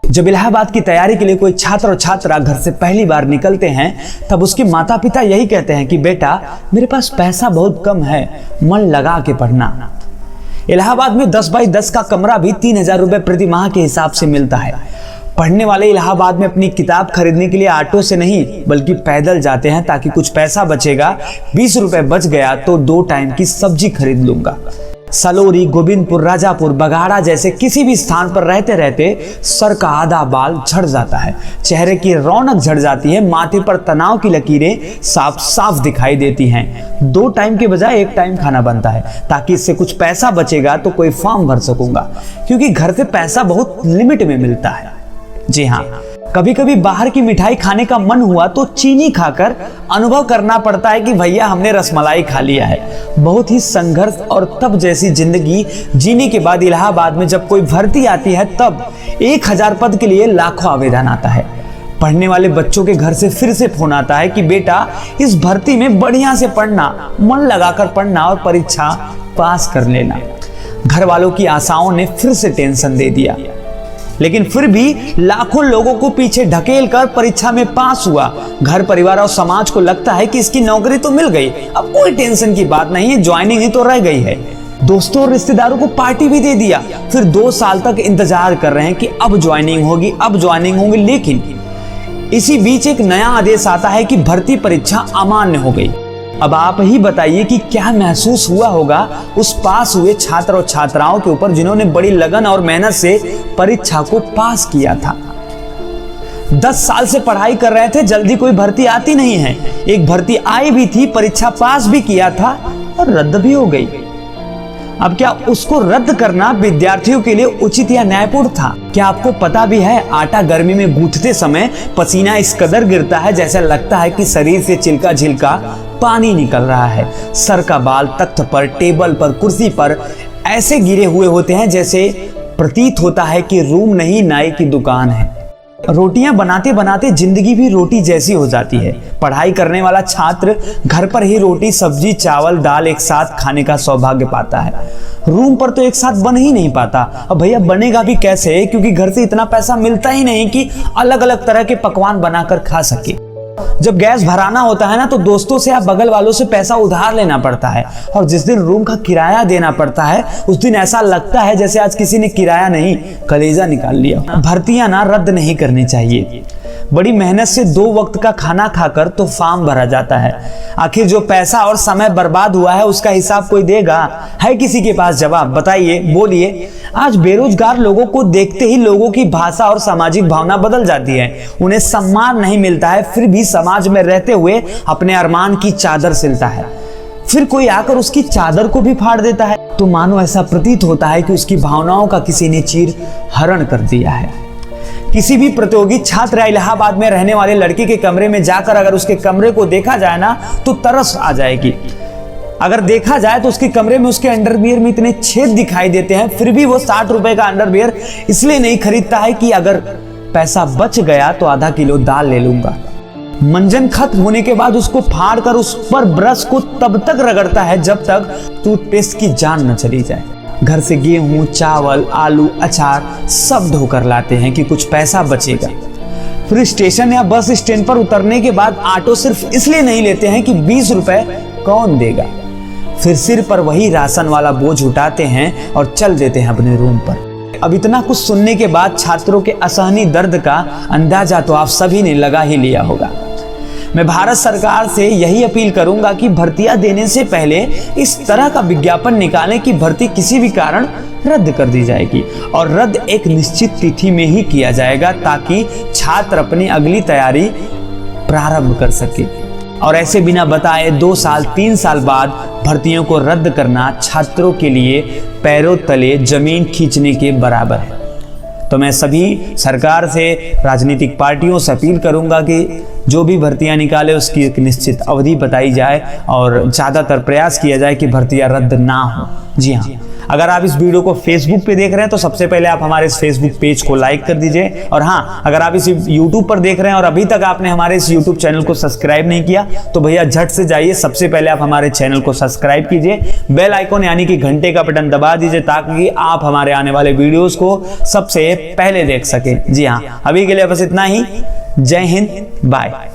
जब इलाहाबाद की तैयारी के लिए कोई छात्र और छात्रा घर से पहली बार निकलते हैं तब उसके माता पिता यही कहते हैं कि बेटा मेरे पास पैसा बहुत कम है, मन लगा के पढ़ना। इलाहाबाद में 10 बाई 10 का कमरा भी 3,000 रुपए प्रति माह के हिसाब से मिलता है। पढ़ने वाले इलाहाबाद में अपनी किताब खरीदने के लिए ऑटो से नहीं बल्कि पैदल जाते हैं ताकि कुछ पैसा बचेगा, 20 रुपए बच गया तो 2 टाइम की सब्जी खरीद लूंगा। सलोरी, गोविंदपुर, राजापुर, बघाड़ा जैसे किसी भी स्थान पर रहते रहते सर का आधा बाल झड़ जाता है, चेहरे की रौनक झड़ जाती है, माथे पर तनाव की लकीरें साफ साफ दिखाई देती हैं। 2 टाइम के बजाय 1 टाइम खाना बनता है ताकि इससे कुछ पैसा बचेगा तो कोई फॉर्म भर सकूंगा, क्योंकि घर से पैसा बहुत लिमिट में मिलता है। जी हाँ, कभी कभी बाहर की मिठाई खाने का मन हुआ तो चीनी खाकर अनुभव करना पड़ता है कि भैया हमने रसमलाई खा लिया है। बहुत ही संघर्ष और तब जैसी जिंदगी जीने के बाद इलाहाबाद में जब कोई भर्ती आती है तब 1000 पद के लिए लाखों आवेदन आता है। पढ़ने वाले बच्चों के घर से फिर से फोन आता है कि बेटा इस भर्ती में बढ़िया से पढ़ना, मन लगाकर पढ़ना और परीक्षा पास कर लेना। घर वालों की आशाओं ने फिर से टेंशन दे दिया, लेकिन फिर भी लाखों लोगों को पीछे ढकेल कर परीक्षा में पास हुआ। घर परिवार और समाज को लगता है कि इसकी नौकरी तो मिल गई, अब कोई टेंशन की बात नहीं है, ज्वाइनिंग ही तो रह गई है। दोस्तों और रिश्तेदारों को पार्टी भी दे दिया। फिर 2 साल तक इंतजार कर रहे हैं कि अब ज्वाइनिंग होगी, अब ज्वाइनिंग होगी, लेकिन इसी बीच एक नया आदेश आता है कि भर्ती परीक्षा अमान्य हो गई। अब आप ही बताइए कि क्या महसूस हुआ होगा उस पास हुए छात्र और छात्राओं के ऊपर जिन्होंने बड़ी लगन और मेहनत से परीक्षा को पास किया था। 10 साल से पढ़ाई कर रहे थे, जल्दी कोई भर्ती आती नहीं है। एक भर्ती आई भी थी, परीक्षा पास भी किया था और रद्द भी हो गई। अब क्या उसको रद्द करना विद्यार्थियों के लिए उचित या न्यायपूर्ण था? क्या आपको पता भी है आटा गर्मी में गूंथते समय पसीना इस कदर गिरता है जैसा लगता है कि शरीर से चिल्का झिल्का पानी निकल रहा है। सर का बाल तख्त पर, टेबल पर, कुर्सी पर ऐसे गिरे हुए होते हैं जैसे प्रतीत होता है कि रूम नहीं नाई की दुकान है। रोटियां बनाते बनाते जिंदगी भी रोटी जैसी हो जाती है। पढ़ाई करने वाला छात्र घर पर ही रोटी, सब्जी, चावल, दाल एक साथ खाने का सौभाग्य पाता है। रूम पर तो एक साथ बन ही नहीं पाता। अब भैया बनेगा भी कैसे, क्योंकि घर से इतना पैसा मिलता ही नहीं कि अलग अलग तरह के पकवान बनाकर खा सके। जब गैस भराना होता है ना तो दोस्तों से या बगल वालों से पैसा उधार लेना पड़ता है, और जिस दिन रूम का किराया देना पड़ता है उस दिन ऐसा लगता है जैसे आज किसी ने किराया नहीं कलेजा निकाल लिया। भर्तियां ना रद्द नहीं करनी चाहिए। बड़ी मेहनत से 2 वक्त का खाना खाकर तो फॉर्म भरा जाता है। आखिर जो पैसा और समय बर्बाद हुआ है उसका हिसाब कोई देगा? है किसी के पास जवाब? बताइए, बोलिए। आज बेरोजगार लोगों को देखते ही लोगों की भाषा और सामाजिक भावना बदल जाती है। उन्हें सम्मान नहीं मिलता है, फिर भी समाज में रहते हुए अपने अरमान की चादर सिलता है। फिर कोई आकर उसकी चादर को भी फाड़ देता है तो मानो ऐसा प्रतीत होता है कि उसकी भावनाओं का किसी ने चीर हरण कर दिया है। किसी भी प्रतियोगी छात्र या इलाहाबाद में रहने वाले लड़के के कमरे में जाकर अगर उसके कमरे को देखा जाए ना तो तरस आ जाएगी। अगर देखा जाए तो उसके कमरे में उसके अंडरवियर में इतने छेद दिखाई देते हैं, फिर भी वो 60 रुपए का अंडरवियर इसलिए नहीं खरीदता है कि अगर पैसा बच गया तो आधा किलो दाल ले लूंगा। मंजन खत्म होने के बाद उसको फाड़कर उस पर ब्रश को तब तक रगड़ता है जब तक टूथपेस्ट की जान न चली जाए। घर से गेहूं, चावल, आलू, अचार सब ढोकर लाते हैं कि कुछ पैसा बचेगा। फिर स्टेशन या बस स्टैंड पर उतरने के बाद ऑटो सिर्फ इसलिए नहीं लेते हैं कि 20 रुपए कौन देगा। फिर सिर पर वही राशन वाला बोझ उठाते हैं और चल देते हैं अपने रूम पर। अब इतना कुछ सुनने के बाद छात्रों के असहनीय दर्द का अंदाजा तो आप सभी ने लगा ही लिया होगा। मैं भारत सरकार से यही अपील करूंगा कि भर्तियां देने से पहले इस तरह का विज्ञापन निकालें कि भर्ती किसी भी कारण रद्द कर दी जाएगी और रद्द एक निश्चित तिथि में ही किया जाएगा ताकि छात्र अपनी अगली तैयारी प्रारंभ कर सके। और ऐसे बिना बताए 2 साल 3 साल बाद भर्तियों को रद्द करना छात्रों के लिए पैरों तले जमीन खींचने के बराबर है। तो मैं सभी सरकार से, राजनीतिक पार्टियों से अपील करूंगा कि जो भी भर्तियां निकाले उसकी एक निश्चित अवधि बताई जाए और ज़्यादातर प्रयास किया जाए कि भर्तियां रद्द ना हो। जी हाँ, अगर आप इस वीडियो को फेसबुक पे देख रहे हैं तो सबसे पहले आप हमारे इस फेसबुक पेज को लाइक कर दीजिए। और हाँ, अगर आप इस यूट्यूब पर देख रहे हैं और अभी तक आपने हमारे इस यूट्यूब चैनल को सब्सक्राइब नहीं किया तो भैया झट से जाइए, सबसे पहले आप हमारे चैनल को सब्सक्राइब कीजिए, बेल आइकॉन यानी कि घंटे का बटन दबा दीजिए ताकि आप हमारे आने वाले वीडियोस को सबसे पहले देख सके। जी हाँ, अभी के लिए बस इतना ही। जय हिंद, बाय।